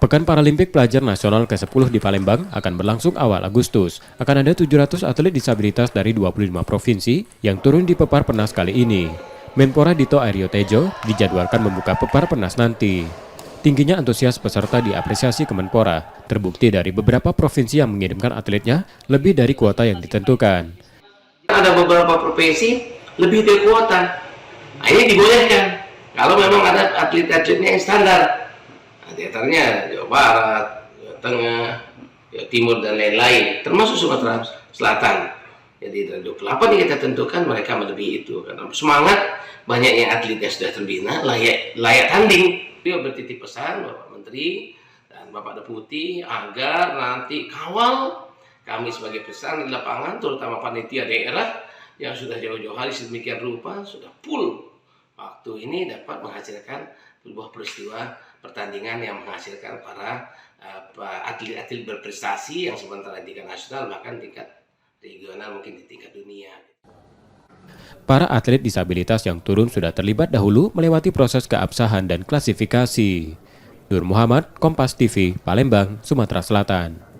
Pekan Paralimpik Pelajar Nasional ke-10 di Palembang akan berlangsung awal Agustus. Akan ada 700 atlet disabilitas dari 25 provinsi yang turun di Pepar Penas kali ini. Menpora Dito Aryo Tejo dijadwalkan membuka Pepar Penas nanti. Tingginya antusias peserta diapresiasi Kemenpora, terbukti dari beberapa provinsi yang mengirimkan atletnya lebih dari kuota yang ditentukan. Ada beberapa provinsi lebih dari kuota. Nah, ini dibolehkan kalau memang ada atlet-atletnya yang standar. Nah, di antaranya Jawa Barat, Jawa Tengah, Jawa Timur dan lain-lain, termasuk Sumatera Selatan. Jadi dari 28 yang kita tentukan mereka melebihi itu karena semangat banyak yang atletnya sudah terbina layak tanding. Dia bertitip pesan Bapak Menteri dan Bapak Deputi agar nanti kawal kami sebagai pesan di lapangan, terutama panitia daerah yang sudah jauh-jauh hari sedemikian rupa sudah full waktu ini dapat menghasilkan sebuah peristiwa pertandingan yang menghasilkan para atlet-atlet berprestasi yang sementara tingkat nasional bahkan tingkat regional mungkin di tingkat dunia. Para atlet disabilitas yang turun sudah terlibat dahulu melewati proses keabsahan dan klasifikasi. Nur Muhammad, Kompas TV, Palembang, Sumatera Selatan.